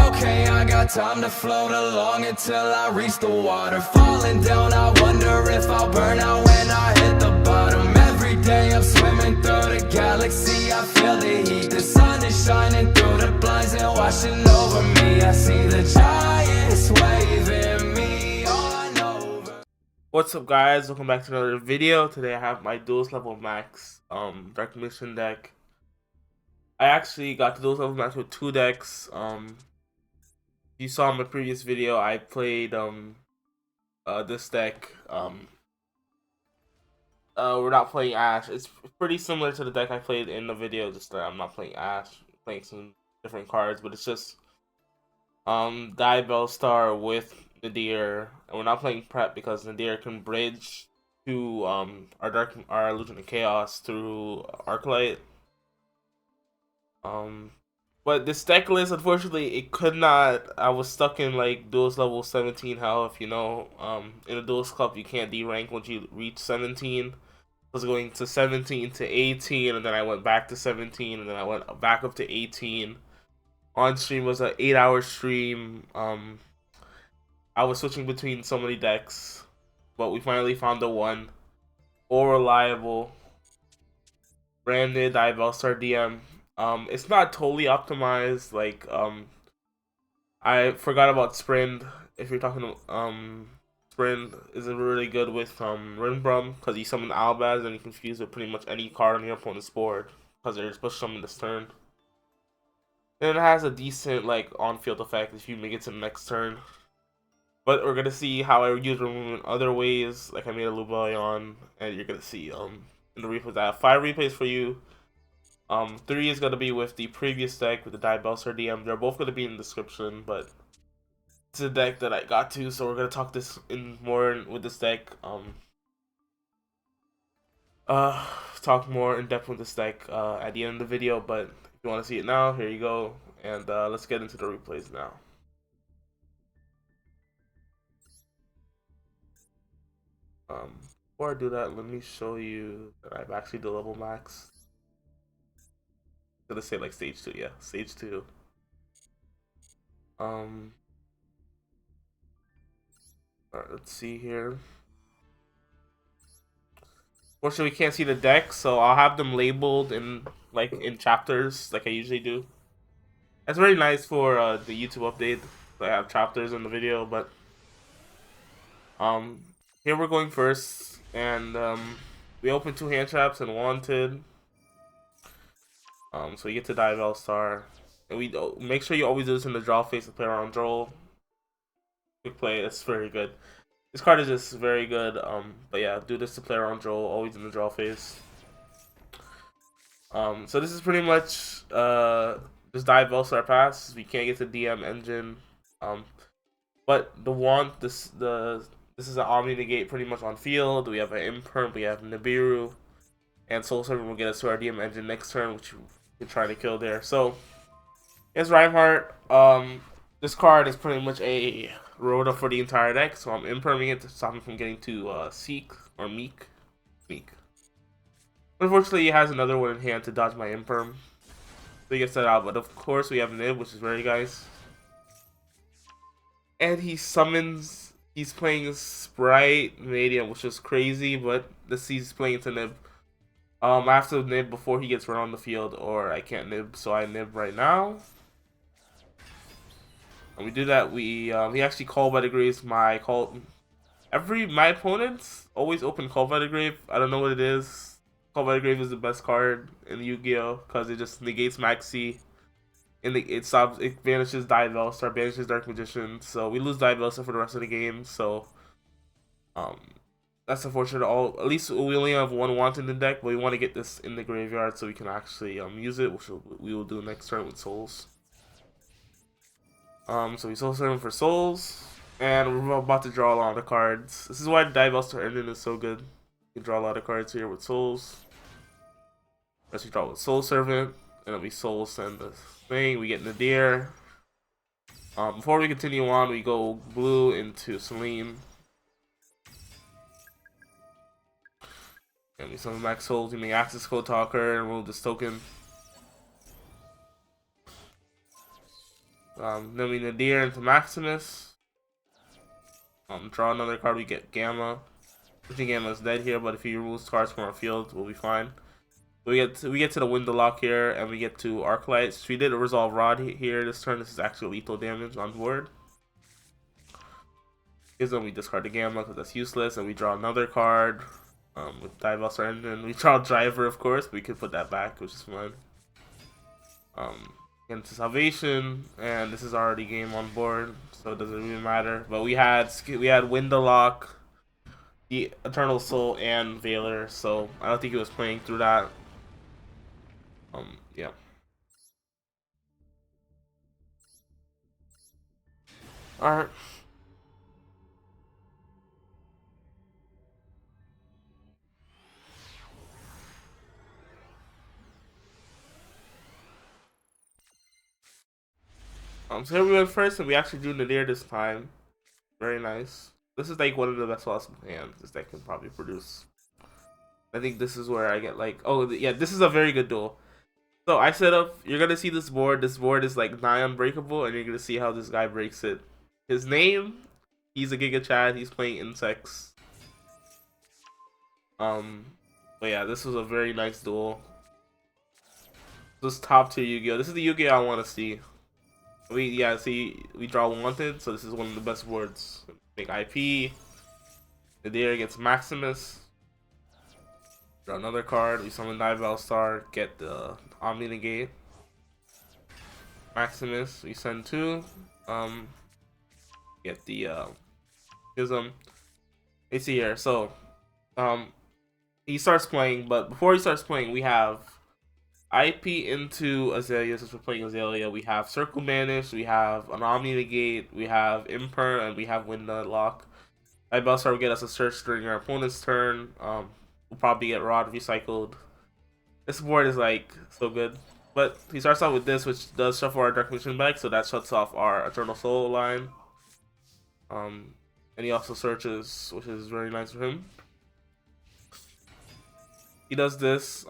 Okay, I got time to float along until I reach the water. Falling down, I wonder if I'll burn out when I hit the bottom. Every day I'm swimming through the galaxy, I feel the heat. The sun is shining through the blinds and washing over me. I see the giants waving me on over. What's up, guys? Welcome back to another video. Today I have my Duelist level max Dark Mission deck. I actually got the Duelist level max with 2 decks. You saw in my previous video I played this deck. We're not playing Ash. It's pretty similar to the deck I played in the video, just that I'm not playing Ash, playing some different cards, but it's just Duel Star with Nadir, and we're not playing Prep because Nadir can bridge to our Illusion of Chaos through Arclight. But this deck list, unfortunately, it could not. I was stuck in like Duelist level 17 health. You know, in a Duelist club you can't D-rank once you reach 17. I was going to 17 to 18, and then I went back to 17, and then I went back up to 18. On stream was an 8-hour stream. I was switching between so many decks, but we finally found the one. All reliable. Branded Star DM. It's not totally optimized. Like, I forgot about Sprint. If you're talking, Sprint is really good with Rinbrum because you summon Albaz and you can fuse with pretty much any card on your opponent's board because they're supposed to summon this turn. And it has a decent like on-field effect if you make it to the next turn. But we're gonna see how I use removal in other ways. Like I made a Lubellion, and you're gonna see in the replays. I have 5 replays for you. 3 is gonna be with the previous deck with the Star DM. They're both gonna be in the description, but it's a deck that I got to, so we're gonna talk this in more with this deck. Talk more in depth with this deck at the end of the video. But if you want to see it now, here you go, and let's get into the replays now. Before I do that, let me show you that I've actually did level max. I'm gonna say like stage 2, yeah, stage 2. Alright, let's see here. Fortunately, we can't see the deck, so I'll have them labeled in chapters, like I usually do. That's very nice for the YouTube update. So I have chapters in the video, but here we're going first, and we opened 2 hand traps and wanted. So you get to Duel Star, and we make sure you always do this in the draw phase to play around Joel. Quick play, that's very good. This card is just very good. But yeah, do this to play around Joel, always in the draw phase. So this is pretty much just Duel Star pass. We can't get to DM engine. But the wand, this is an Omni Negate pretty much on field. We have an Imperm, we have Nibiru, and Soul Servant will get us to our DM engine next turn, which we're trying to kill there. So here's Reinhardt. This card is pretty much a Rhoda for the entire deck, so I'm Imperming it to stop him from getting to Seek or Meek. Unfortunately, he has another one in hand to dodge my Imperm, so he gets that out. But of course, we have Nib, which is very nice. And he summons. He's playing Sprite Mannadium, which is crazy, but he's playing into Nib. I have to Nib before he gets run on the field, or I can't Nib, so I Nib right now. And we do that. He actually Called by the Graves. My opponents always open Called by the Grave. I don't know what it is. Called by the Grave is the best card in Yu-Gi-Oh because it just negates Maxi. And it banishes Duel Star, banishes Dark Magician, so we lose Duel Star for the rest of the game. So that's unfortunate. At least we only have 1 want in the deck, but we want to get this in the graveyard so we can actually use it, which we will do next turn with Souls. So we Soul Servant for Souls, and we're about to draw a lot of cards. This is why Duel Star engine is so good. You can draw a lot of cards here with Souls. Let's we draw with Soul Servant, and then we Soul send this thing. We get Nadir. Before we continue on, we go blue into Celine. And we summon Max Souls. We make Access Code Talker and remove this token. Then we nadir into Maximus. Draw another card, we get Gamma. I think Gamma is dead here, but if he removes cards from our field, we'll be fine. We get to the window lock here, and we get to Arclight. So we did a Resolve Rod here this turn. This is actually lethal damage on board. Because then we discard the Gamma because that's useless, and we draw another card with Dive and then we draw Driver, of course, but we can put that back, which is fine. Into Salvation, and this is already game on board, so it doesn't really matter. But we had Window Lock, the Eternal Soul, and Veiler, so I don't think he was playing through that. Yeah. Alright. So here we went first, and we actually drew Nadir this time. Very nice. This is like one of the best possible hands this deck can probably produce. I think this is where I get like, oh yeah, this is a very good duel. So I set up, you're gonna see this board. This board is like nigh unbreakable, and you're gonna see how this guy breaks it. His name, he's a Giga Chad, he's playing Insects. But yeah, this was a very nice duel. This is top tier Yu-Gi-Oh! This is the Yu-Gi-Oh! I wanna see. We draw Wanted, so this is one of the best boards. Make IP. Nadir gets Maximus. Draw another card. We summon Dive Star. Get the Omni Negate. Maximus. We send 2. Get the Schism. You see here. So he starts playing, but before he starts playing, we have IP into Azalea, since we're playing Azalea. We have Circle Banish, we have an Omni Negate, we have Imper, and we have Window Lock. Bellstar will get us a search during our opponent's turn. We'll probably get Rod recycled. This board is like so good. But he starts out with this, which does shuffle our Dark Magician back, so that shuts off our Eternal Soul line. And he also searches, which is very nice for him. He does this.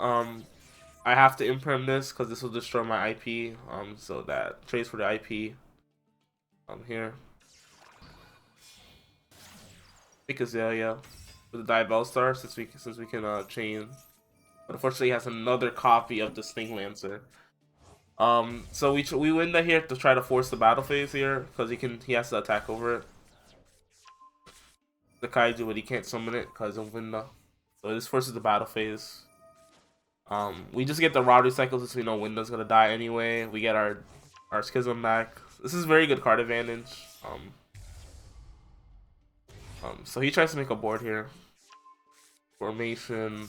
I have to imprint this because this will destroy my IP. So that trades for the IP. Here. Pick Azalea with the Dive Star since we can chain. But unfortunately, he has another copy of the Sting Lancer. So we win that here to try to force the battle phase here because he has to attack over it. The Kaiju, but he can't summon it because of Winda. So this forces the battle phase. We just get the Rod recycle since we know Windows gonna die anyway. We get our Schism back. This is very good card advantage. So he tries to make a board here. Formation.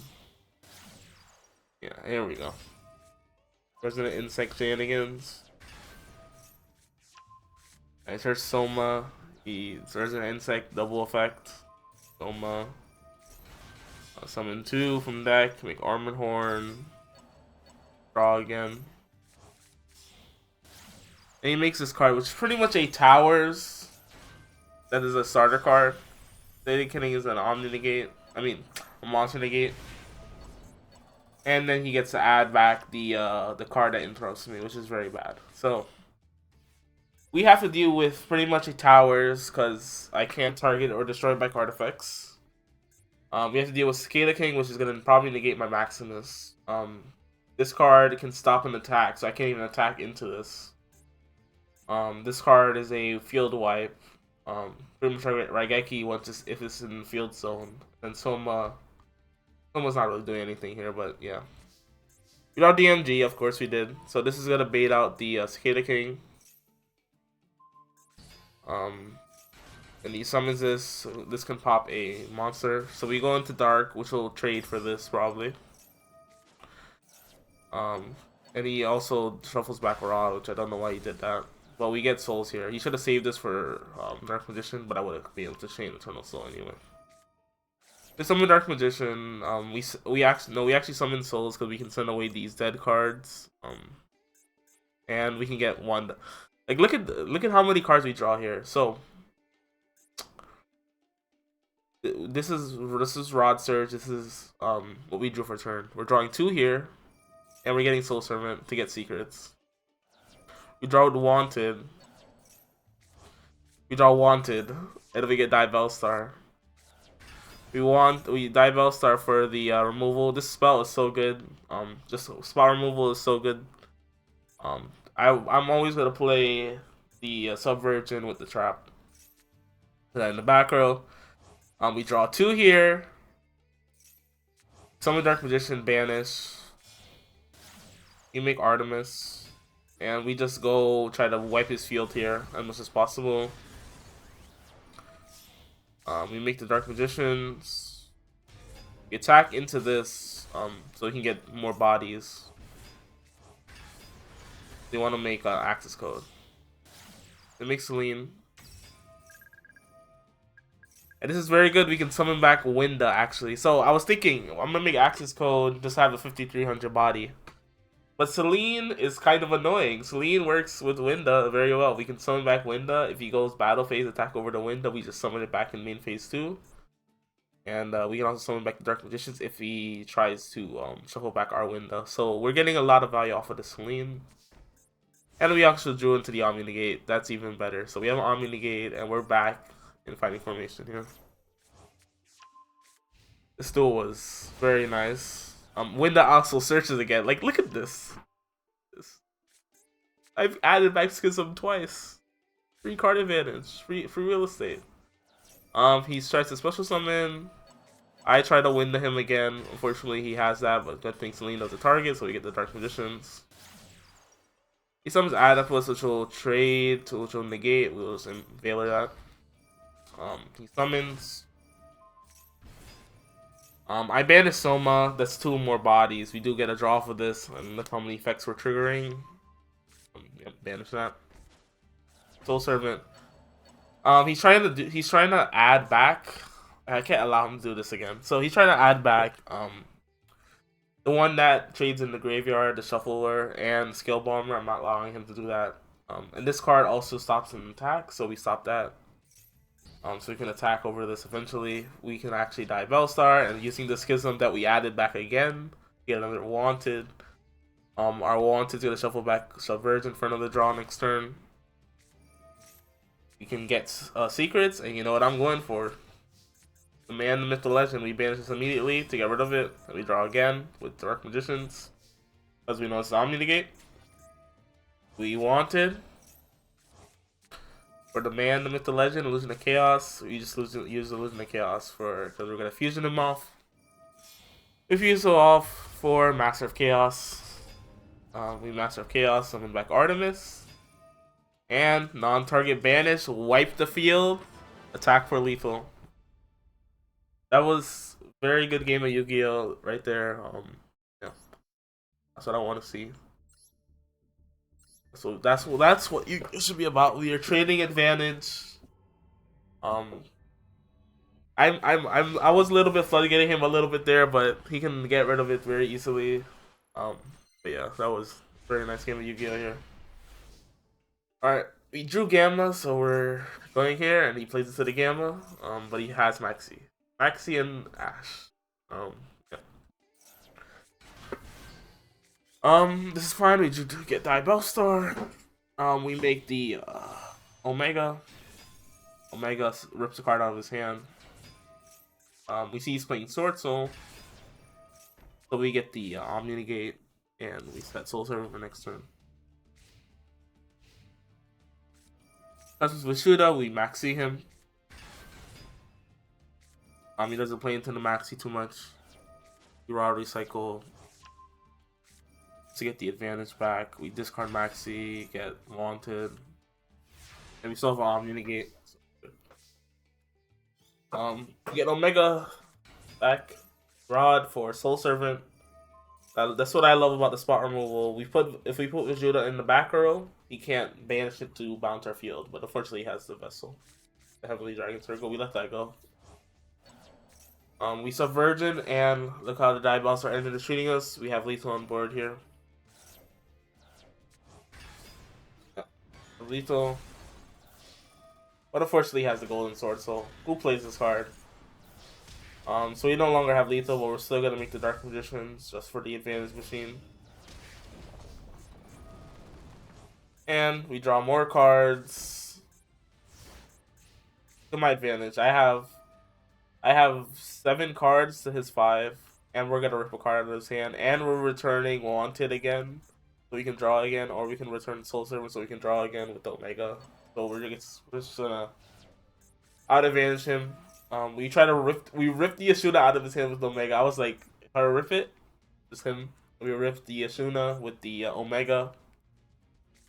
Yeah, here we go. Resonant Insect shenanigans. I search Soma. He's Resonant Insect double effect. Soma. Summon 2 from deck, make Armored Horn, draw again. And he makes this card, which is pretty much a Towers. That is a starter card. Lady Killing is an Omni Negate. I mean, a Monster Negate. And then he gets to add back the card that interrupts me, which is very bad. So we have to deal with pretty much a Towers because I can't target or destroy by card effects. We have to deal with Cicada King, which is going to probably negate my Maximus. This card can stop an attack, so I can't even attack into this. This card is a field wipe. Pretty much Raigeki once if it's in field zone. And Soma's not really doing anything here, but yeah. We got DMG, of course we did. So this is going to bait out the Cicada King. And he summons this. So this can pop a monster. So we go into Dark, which will trade for this probably. And he also shuffles back Ra, which I don't know why he did that. But we get souls here. He should have saved this for Dark Magician, but I would have been able to chain Eternal Soul anyway. We summon Dark Magician. We actually summon souls because we can send away these dead cards. And we can get one. Like look at how many cards we draw here. So this is Rod Surge. This is what we drew for turn. We're drawing 2 here, and we're getting Soul Servant to get secrets. We draw Wanted. We draw Wanted, and we get Dive Star. We Dive Star for the removal. This spell is so good. Just spell removal is so good. I'm always gonna play the Subversion with the trap. And then in the back row, we draw 2 here. Summon Dark Magician, banish. You make Artemis, and we just go try to wipe his field here as much as possible. We make the Dark Magicians. We attack into this, so we can get more bodies. They want to make access code. They make Celine. And this is very good. We can summon back Winda, actually. So I was thinking, I'm going to make access code, just have a 5300 body. But Celine is kind of annoying. Celine works with Winda very well. We can summon back Winda. If he goes battle phase, attack over to Winda, we just summon it back in main phase 2. And we can also summon back the Dark Magicians if he tries to shuffle back our Winda. So we're getting a lot of value off of the Celine. And we actually drew into the Omni Negate. That's even better. So we have an Omni Negate, and we're back in fighting formation here. This duel was very nice. Winda also searches again. Like, look at this. I've added back Schism twice. Free card advantage. Free real estate. He tries to special summon. I try to Winda him again. Unfortunately, he has that, but good thing Celine does the target, so we get the Dark Magicians. He summons Adipus, which will trade, which will negate. We'll just Veiler that. He summons. I banish Soma. That's 2 more bodies. We do get a draw for this, and look how many effects we're triggering. Yep, banish that. Soul Servant. He's trying to add back. I can't allow him to do this again. So he's trying to add back the one that trades in the graveyard, the Shuffler, and Scale Bomber. I'm not allowing him to do that. And this card also stops an attack, so we stop that. So we can attack over this eventually. We can actually die Bellstar, and using the Schism that we added back again, get another Wanted. Our Wanted's gonna shuffle back Subversion for another draw next turn. You can get secrets, and you know what I'm going for. The Man, the Myth, the Legend. We banish this immediately to get rid of it, and we draw again with Dark Magicians. As we know, it's Omni Negate. We Wanted. For the Man, the Myth, the Legend, Illusion of Chaos, we just use Illusion of Chaos because we're gonna fusion him off. We fuse him off for Master of Chaos. We Master of Chaos, summon back Artemis. And non-target banish, wipe the field, attack for lethal. That was a very good game of Yu-Gi-Oh! Right there. Yeah, that's what I want to see. So that's what you should be about with your trading advantage. I was a little bit flooded getting him a little bit there, but he can get rid of it very easily. But yeah, that was a very nice game of Yu-Gi-Oh! Here. Alright, we drew Gamma, so we're going here, and he plays into the Gamma. But he has Maxi and Ash. This is fine. We do get Die Bellstar. We make the Omega. Omega rips a card out of his hand. We see he's playing Swordsoul. So we get the Omni Negate, and we set Soul Server for next turn. As with Shuda, we Maxi him. He doesn't play into the Maxi too much. We raw recycle to get the advantage back. We discard Maxi, get Wanted, and we still have Omni Negate. We get Omega back, Rod for Soul Servant. That's what I love about the spot removal. If we put Vegeta in the back row, he can't banish it to bounce our field, but unfortunately he has the Vessel, the Heavenly Dragon Circle. We let that go. We Subversion, and look how the Die Boss are ended is treating us. We have lethal on board here. Lethal. But unfortunately he has the Golden Swordsoul. Who plays this card? So we no longer have lethal, but we're still gonna make the Dark Magicians just for the advantage machine. And we draw more cards. to my advantage. I have 7 cards to his 5, and we're gonna rip a card out of his hand, and we're returning Wanted again, so we can draw again, or we can return Soul Servant so we can draw again with the Omega. So we're just gonna out advantage him. We ripped the Asuna out of his hand with the Omega. I was like, if I rip it, just him. We ripped the Asuna with the Omega.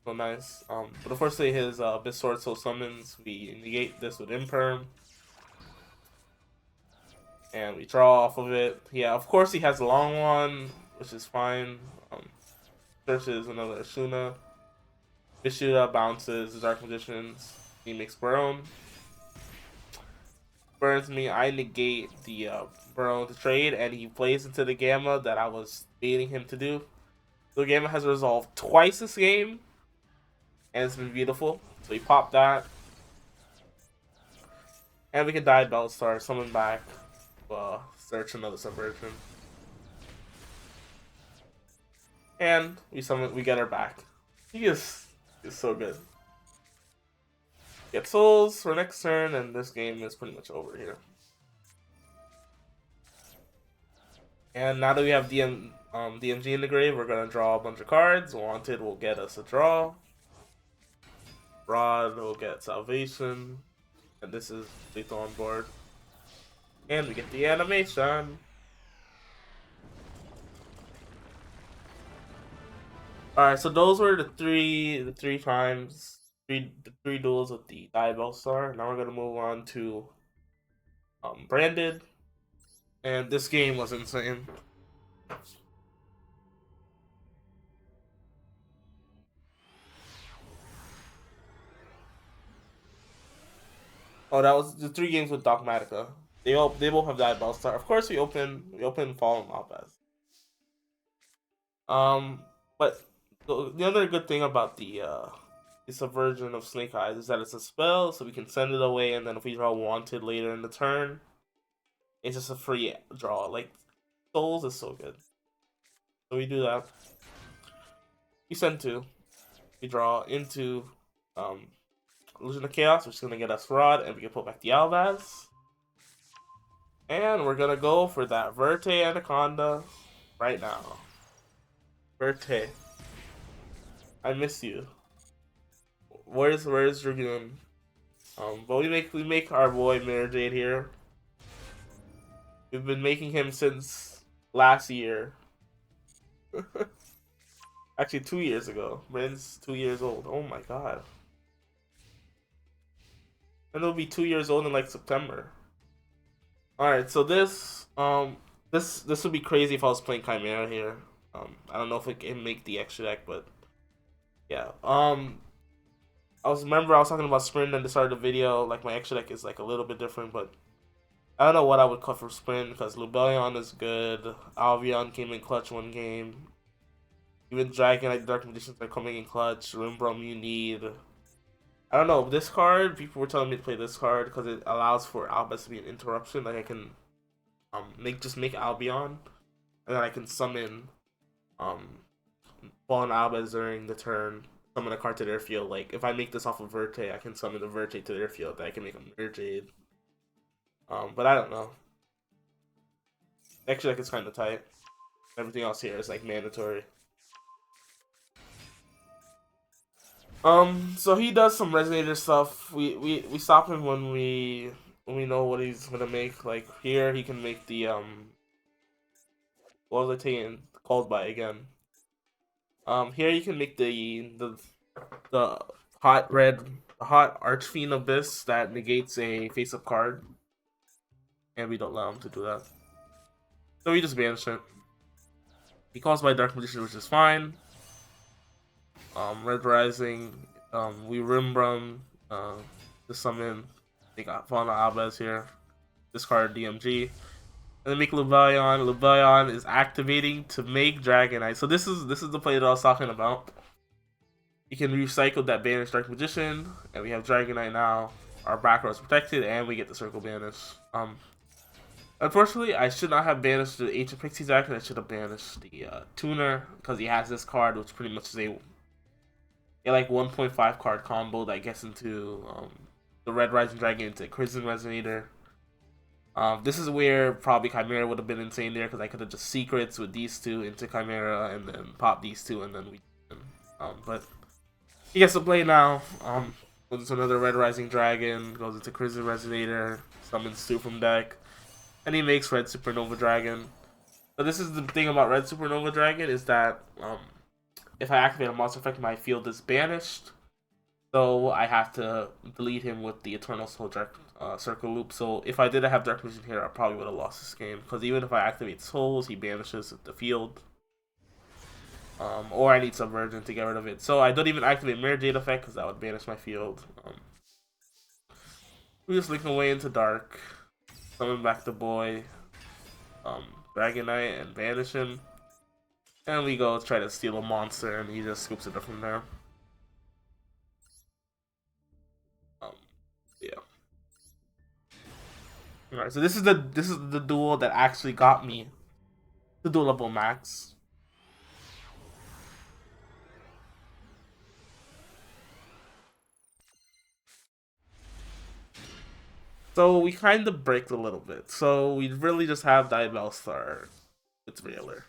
So nice. But unfortunately his Swordsoul summons. We negate this with Imperm. And we draw off of it. Yeah, of course he has a long one, which is fine. Searches another Asuna. Kashtira bounces Dark Magicians. He makes Burn. Burns me. I negate the Burn to trade, and he plays into the Gamma that I was baiting him to do. The Gamma has resolved twice this game, and it's been beautiful. So he popped that. And we can die Bellstar, summon back. Search another subversion. And we get her back. He is so good. Get souls for next turn, and this game is pretty much over here. And now that we have DMG in the grave, we're gonna draw a bunch of cards. Wanted will get us a draw. Rod will get salvation. And this is lethal on board. And we get the animation. Alright, so those were the three duels with the Diabell Star. Now we're gonna move on to Branded. And this game was insane. Oh, that was the 3 games with Dogmatica. They both have Diabell Star. Of course, we open Fallen Lopez. But the other good thing about the subversion of Snake Eyes is that it's a spell, so we can send it away, and then if we draw Wanted later in the turn, it's just a free draw. Like, Souls is so good. So we do that. We send 2. We draw into Illusion of Chaos, which is going to get us Rod, and we can put back the Alvaz. And we're going to go for that Verte Anaconda right now. Verte. I miss you. Where's Dragoon? But we make our boy Mirror Jade here. We've been making him since last year. Actually, 2 years ago. Brand's 2 years old. Oh my god. And it'll be 2 years old in like September. Alright, so this would be crazy if I was playing Chimera here. I don't know if it can make the extra deck, but yeah. I was talking about Sprint at the start of the video. Like, my extra deck is like a little bit different, but I don't know what I would cut for Sprint because Lubellion is good. Albion came in clutch one game. Even Dragonite Dark Magicians are coming in clutch. Rimbrum you need. I don't know, this card, people were telling me to play this card because it allows for Albus to be an interruption. Like, I can make Albion, and then I can summon Fallen Albus during the turn, summon a card to their field. Like, if I make this off of Verte, I can summon the Verte to their field, that I can make a Mirror Jade. But I don't know. Actually, like, it's kind of tight. Everything else here is like mandatory. So he does some Resonator stuff. We stop him when we know what he's gonna make. Like, here he can make the what was I taking? Called by again. Here you can make the hot Archfiend Abyss that negates a face-up card, and we don't allow him to do that. So we just banish it. He calls by Dark Magician, which is fine. Red Rising, we Rimbrum, to summon. They got Fauna Abez here. Discard DMG. And then make Lubellion. Lubellion is activating to make Dragonite. So this is the play that I was talking about. You can recycle that banished Dark Magician, and we have Dragonite now. Our back row is protected, and we get the Circle Banish. Unfortunately, I should not have banished the Ancient Pixies action. I should have banished the Tuner, because he has this card, which pretty much is a like 1.5 card combo that gets into the Red Rising Dragon into Crimson Resonator. This is where probably Chimera would have been insane there because I could have just secrets with these two into Chimera and then pop these two and then we. But he gets to play now. Goes into another Red Rising Dragon, goes into Crimson Resonator, summons two from deck, and he makes Red Supernova Dragon. So this is the thing about Red Supernova Dragon is that if I activate a monster effect, my field is banished. So I have to delete him with the Eternal Soul Dark Circle Loop. So if I didn't have Dark Vision here, I probably would have lost this game. Because even if I activate Souls, he banishes the field. Or I need Subversion to get rid of it. So I don't even activate Mirror Jade effect because that would banish my field. We just link away into Dark. Summon back the boy. Dragonite and banish him. And we go try to steal a monster and he just scoops it up from there. Yeah. Alright, so this is the duel that actually got me to duel level max. So we kind of break a little bit. So we really just have Diabellstar with Veiler.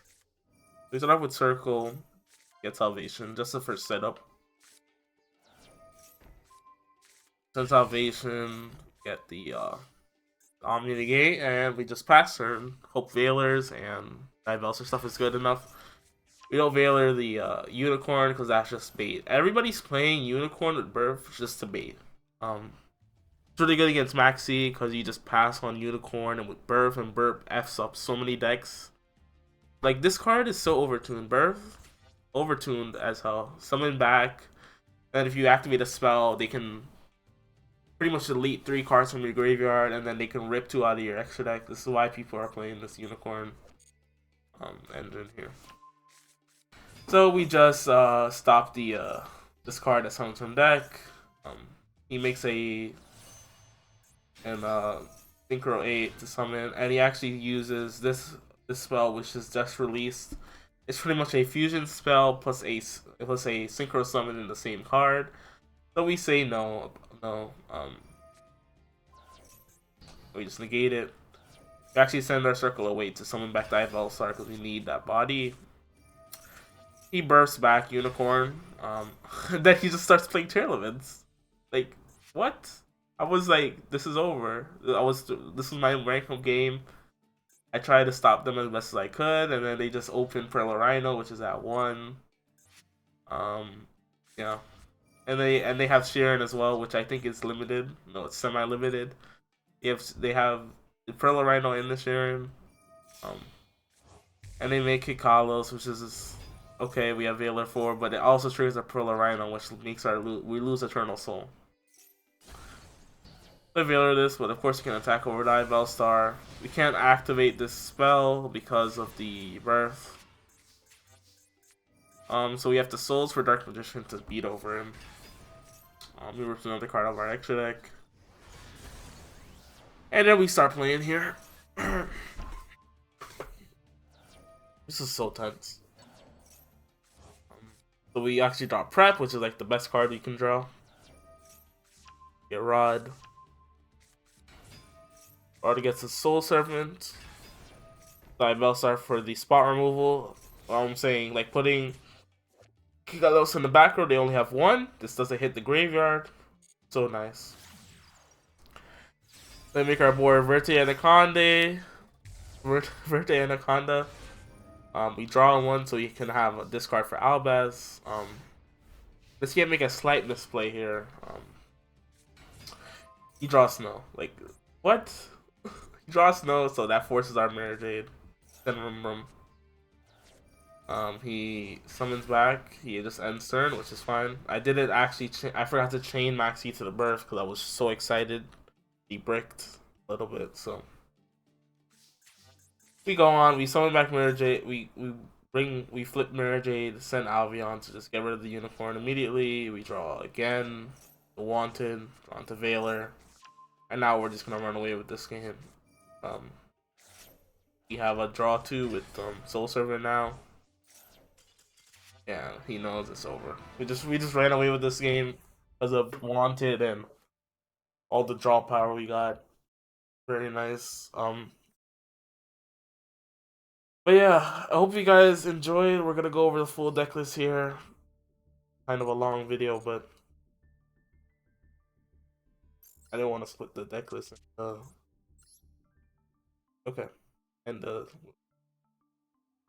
We start off with Circle, get Salvation, just the first setup. Then Salvation, get the Omni Negate, and we just pass turn. Hope Veilers and Diabellstar stuff is good enough. We don't Veiler the Unicorn because that's just bait. Everybody's playing Unicorn with Birth just to bait. It's really good against Maxi because you just pass on Unicorn and with Birth and Burp F's up so many decks. Like this card is so overtuned. Birth, overtuned as hell. Summon back, and if you activate a spell, they can pretty much delete 3 cards from your graveyard, and then they can rip 2 out of your extra deck. This is why people are playing this Unicorn engine here. So we just stop the this card that summons from deck. He makes a Synchro 8 to summon, and he actually uses this spell, which is just released. It's pretty much a fusion spell plus a Synchro summon in the same card. So we say no. We just negate it. We actually send our Circle away to summon back Diabellstar because we need that body. He bursts back Unicorn. Then he just starts playing Tearlaments. Like, what? I was like, this is over. This was my rank game. I tried to stop them as best as I could, and then they just opened Pearl Rhino, which is at 1. Yeah. And they have Sharon as well, which I think is limited. No, it's semi-limited. They have the Pearl Rhino in the Sharon. And they make Kikalos, which is okay. We have Veiler 4, but it also triggers a Pearl Rhino, which makes we lose Eternal Soul. We Veiler this, but of course you can attack over Diabellstar. We can't activate this spell because of the Birth. So we have the Souls for Dark Magician to beat over him. We rip another card out of our extra deck. And then we start playing here. This is so tense. So we actually draw Prep, which is like the best card you can draw. Get Rod. Rod gets a Soul Servant. Diabellstar for the spot removal. I'm saying, like, putting Kikalos in the back row, they only have 1. This doesn't hit the graveyard. So nice. Then make our board Verte Anaconda. Verte Anaconda. We draw 1 so you can have a discard for Albaz. This can't make a slight misplay here. He draws Snow. Like, what? He draws Snow, so that forces our Mirror Jade. Then he summons back. He just ends turn, which is fine. I didn't actually. I forgot to chain Maxi to the Birth because I was so excited. He bricked a little bit, so we go on. We summon back Mirror Jade. We flip Mirror Jade, send Albion to just get rid of the Unicorn immediately. We draw again, the Wanted, onto Veiler, and now we're just gonna run away with this game. We have a draw 2 with Soul Servant now. Yeah, he knows it's over. We just ran away with this game because of Wanted and all the draw power we got. Very nice. But yeah, I hope you guys enjoyed. We're gonna go over the full deck list here. Kind of a long video, but I didn't want to split the deck list. Okay, and all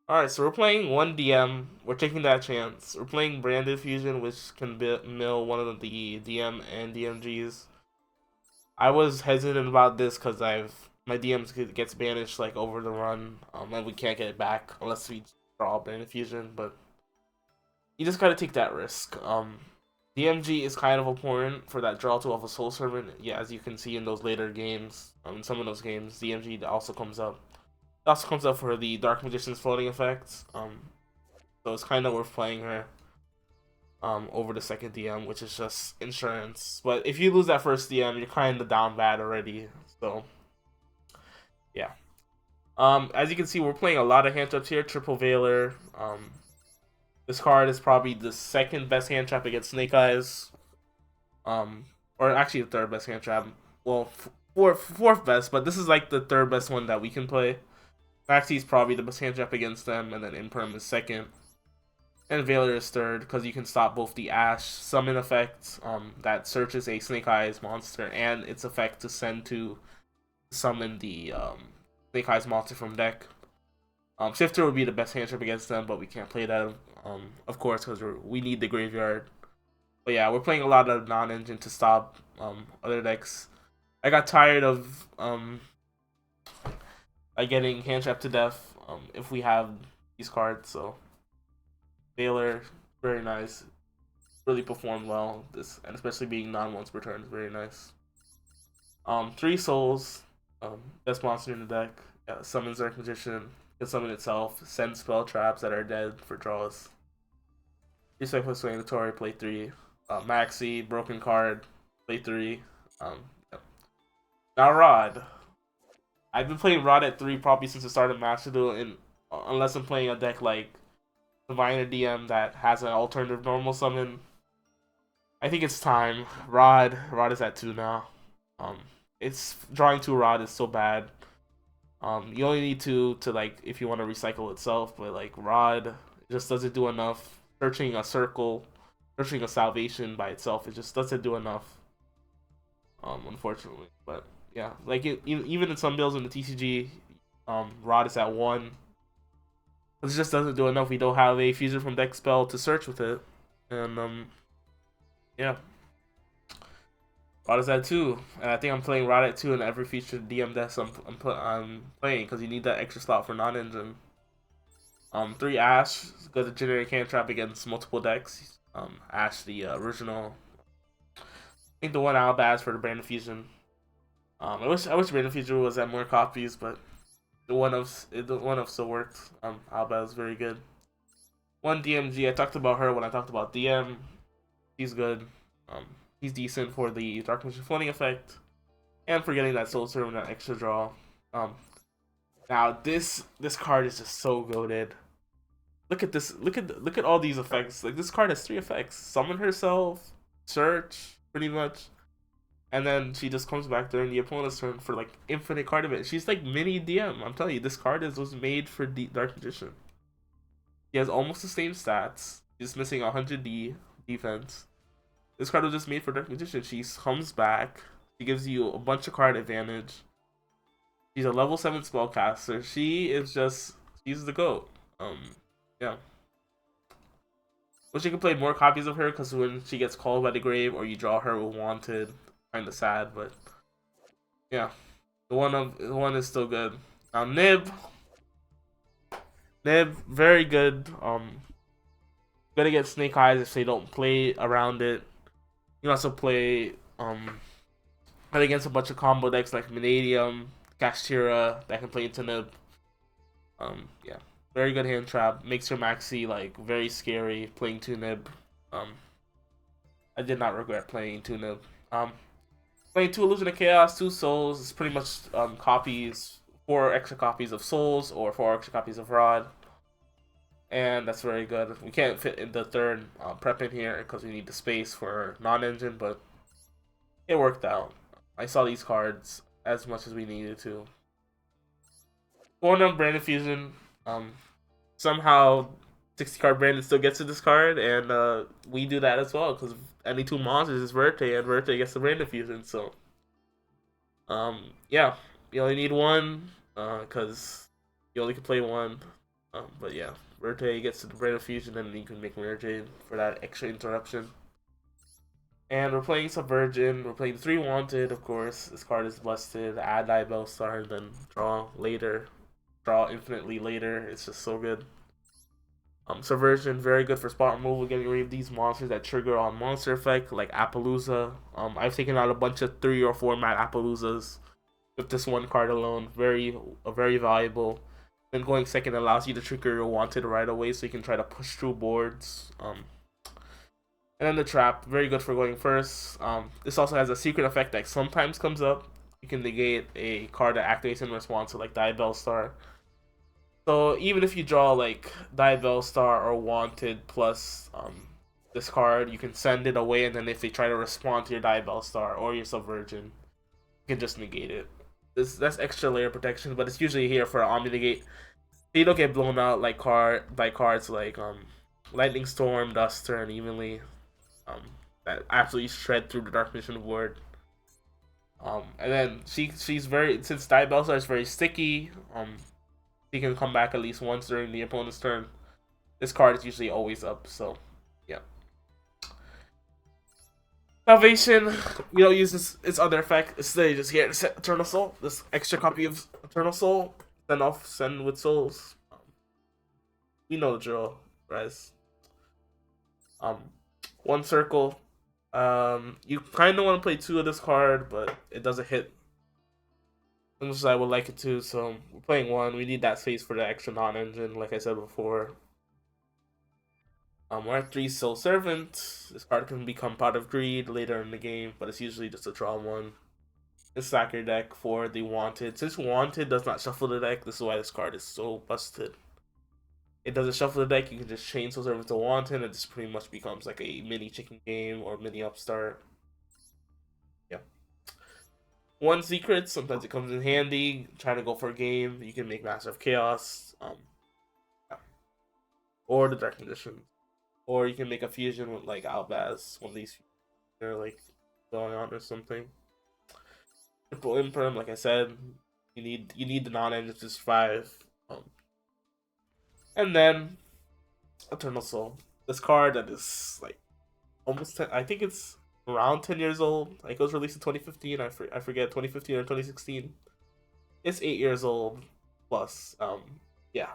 right, so we're playing one DM. We're taking that chance. We're playing Branded Fusion, which can mill one of the DM and DMGs. I was hesitant about this because my DMs gets banished like over the run, and we can't get it back unless we draw Branded Fusion. But you just gotta take that risk. DMG is kind of important for that draw to off a Soul Servant. Yeah, as you can see in those later games, in some of those games, DMG also comes up. It also comes up for the Dark Magician's floating effects. So it's kind of worth playing her. Over the second DM, which is just insurance. But if you lose that first DM, you're kind of down bad already. So, yeah. As you can see, we're playing a lot of hand traps here. Triple Veiler. This card is probably the second best hand trap against Snake Eyes. Or actually the third best hand trap. Well, fourth best, but this is like the third best one that we can play. Maxi is probably the best hand trap against them, and then Imperm is second. And Veiler is third because you can stop both the Ash summon effect that searches a Snake Eyes monster and its effect to send to summon the Snake Eyes monster from deck. Shifter would be the best hand trap against them, but we can't play that, of course, because we need the graveyard. But yeah, we're playing a lot of non-engine to stop other decks. I got tired of getting hand trapped to death if we have these cards, so Veiler, very nice. Really performed well. This, and especially being non-once per turn is very nice. 3 souls. Best monster in the deck. Yeah, summons Dark Magician. Can summon itself. Send spell traps that are dead for draws. 3 cycles Swingatory, play 3. Maxi, broken card, play 3. Yep. Now Rod. I've been playing Rod at 3 probably since the start of Master Duel, and unless I'm playing a deck like Diviner DM that has an alternative normal summon. I think it's time. Rod is at 2 now. It's drawing 2 Rod is so bad. You only need 2 to like if you want to recycle itself, but like Rod just doesn't do enough. Searching a circle, searching a salvation by itself, it just doesn't do enough. Unfortunately, but yeah, like even in some builds in the TCG, Rod is at 1. It just doesn't do enough. We don't have a fusion from deck spell to search with it, and yeah. Rod is at 2, and I think I'm playing Rod at 2 in every featured DM deck I'm playing because you need that extra slot for non-engine. 3 Ash is good to generate cantrap against multiple decks. Ash the original. I think the one Albaz for the Branded Fusion. I wish Branded Fusion was at more copies, but the one of still worked. Albaz is very good. 1 DMG. I talked about her when I talked about DM. He's good. He's decent for the Dark Magician floating effect, and for getting that Soul Servant, that extra draw. Now this card is just so goated. Look at this. Look at all these effects. Like this card has 3 effects: summon herself, search, pretty much, and then she just comes back during the opponent's turn for like infinite card event. She's like mini DM. I'm telling you, this card was made for Dark Magician. He has almost the same stats. He's missing 100 defense. This card was just made for Dark Magician. She comes back. She gives you a bunch of card advantage. She's a level 7 spellcaster. She's the GOAT. Yeah. Wish you could play more copies of her because when she gets called by the grave or you draw her with Wanted, kind of sad, but yeah. The one is still good. Now Nib, very good. Gonna get Snake Eyes if they don't play around it. You can also play against a bunch of combo decks like Mannadium, Kashtira that can play into Nib. Yeah, very good hand trap. Makes your Maxi like very scary playing 2 Nib. I did not regret playing 2 Nib. Playing 2 Illusion of Chaos, 2 Souls is pretty much copies, 4 extra copies of Souls or 4 extra copies of Rod. And that's very good. We can't fit in the third prep in here because we need the space for non-engine, but it worked out. I saw these cards as much as we needed to. Going on Branded Fusion, somehow 60 card Branded still gets to this card, and we do that as well because any two monsters is Verte, and Verte gets the Branded Fusion. So, yeah, you only need one because you only can play one. But yeah, Verte gets to the Branded Fusion, and then you can make Mirror Jade for that extra interruption. And we're playing Subversion. We're playing 3 Wanted, of course. This card is busted. Add Diabell Star, and then draw later. Draw infinitely later. It's just so good. Subversion, very good for spot removal, getting rid of these monsters that trigger on monster effect, like Appaloosa. I've taken out a bunch of 3 or 4 mat Appaloosas with this one card alone. Very valuable. Then going second allows you to trigger your Wanted right away, so you can try to push through boards. And then the trap, very good for going first. This also has a secret effect that sometimes comes up. You can negate a card that activates in response to like Diabell Star. So even if you draw like Diabell Star or Wanted plus this card, you can send it away, and then if they try to respond to your Diabell Star or your Subversion, you can just negate it. That's extra layer protection, but it's usually here for Omni Negate. So you don't get blown out like cards like Lightning Storm, Duster, and Evenly. That absolutely shred through the Dark Mission board. And then she's very, since Diabell Star is very sticky, she can come back at least once during the opponent's turn. This card is usually always up, so yeah. Salvation, we don't use its other effect. It's literally just here to set Eternal Soul. This extra copy of Eternal Soul, send with souls. We know the drill, guys. One circle. You kind of want to play 2 of this card, but it doesn't hit as much as I would like it to. So we're playing 1. We need that space for the extra non-engine, like I said before. We're at 3 Soul Servant. This card can become Pot of Greed later in the game, but it's usually just a draw 1. It's sack your deck for the Wanted. Since Wanted does not shuffle the deck, this is why this card is so busted. It doesn't shuffle the deck, you can just chain Soul Servant to Wanton, and this pretty much becomes like a mini chicken game or mini upstart. Yeah. 1 secret, sometimes it comes in handy. Trying to go for a game, you can make Master of Chaos. Yeah. Or the Dark Condition. Or you can make a fusion with like Albaz, one of these they're like going on or something. Triple Imperm, like I said, you need the non-engine to survive. And then Eternal Soul. This card that is like almost 10, I think it's around 10 years old. Like it was released in 2015. I forget 2015 or 2016. It's 8 years old plus. Yeah.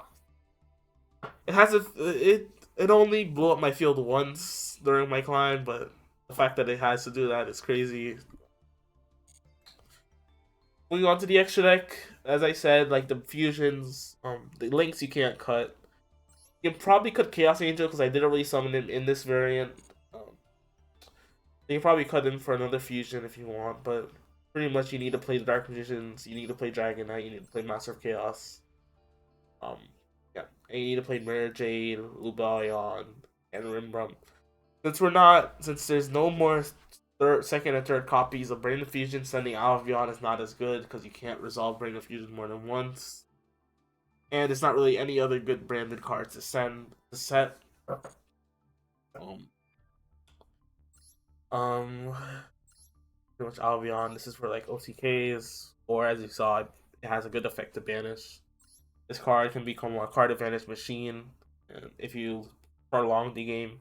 It has it only blew up my field once during my climb, but the fact that it has to do that is crazy. Moving on to the extra deck, as I said, like the fusions, the links you can't cut. You can probably cut Chaos Angel because I didn't really summon him in this variant. You can probably cut him for another fusion if you want, but pretty much you need to play the Dark Magicians, you need to play Dragon Knight, you need to play Master of Chaos. Yeah, and you need to play Mirror Jade, Lubayon, and Rimbrum. Since there's no more second and third copies of Brain of Fusion, sending Albion is not as good because you can't resolve Brain of Fusion more than once. And there's not really any other good branded cards to send the set. Pretty much Albion. This is for like OTKs, or as you saw, it has a good effect to banish. This card can become a card advantage machine if you prolong the game.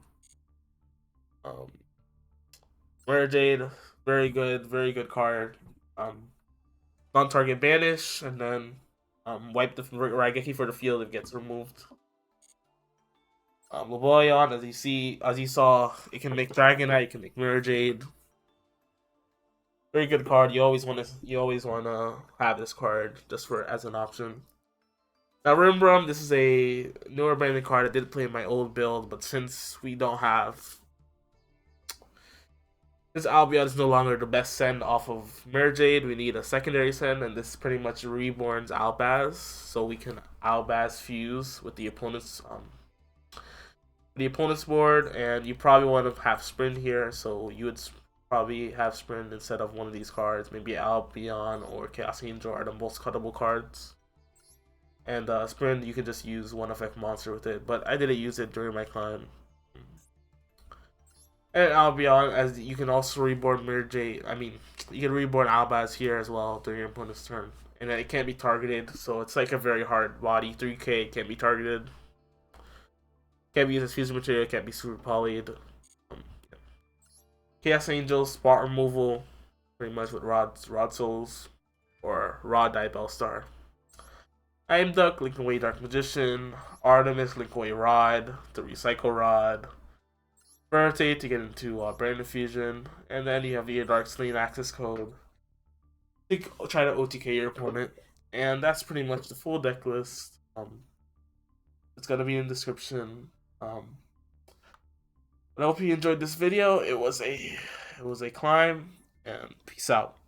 Rare Jade, very good card. Non-target banish, and then wipe the Raigeki for the field if it gets removed. Luboyan, as you saw, it can make Dragonite, it can make Mirror Jade. Very good card. You always want to have this card just for as an option. Now Rimbrum, this is a newer branded card I did play in my old build, but since we don't have this Albion is no longer the best send off of Mirror Jade, we need a secondary send, and this pretty much reborns Albaz, so we can Albaz fuse with the opponent's board, and you probably want to have sprint here, so you would probably have Sprint instead of one of these cards. Maybe Albion or Chaos Angel are the most cuttable cards. And Sprint, you can just use one effect monster with it, but I didn't use it during my climb. And Albion, as you can also reborn Mirror Jade. I mean, you can reborn Albaz here as well during your opponent's turn. And then it can't be targeted, so it's like a very hard body. 3k, it can't be targeted. Can't be used as fusion material, can't be super polyed. Yeah. Chaos Angel, spot removal, pretty much with Rod Souls, or Rod Die Bellstar. I am Duck, link away Dark Magician, Artemis, link away Rod, the Recycle Rod, Verite to get into Brand Infusion, and then you have the Dark Sling access code. Try to OTK your opponent, and that's pretty much the full deck list. It's gonna be in the description. But I hope you enjoyed this video. It was a climb, and peace out.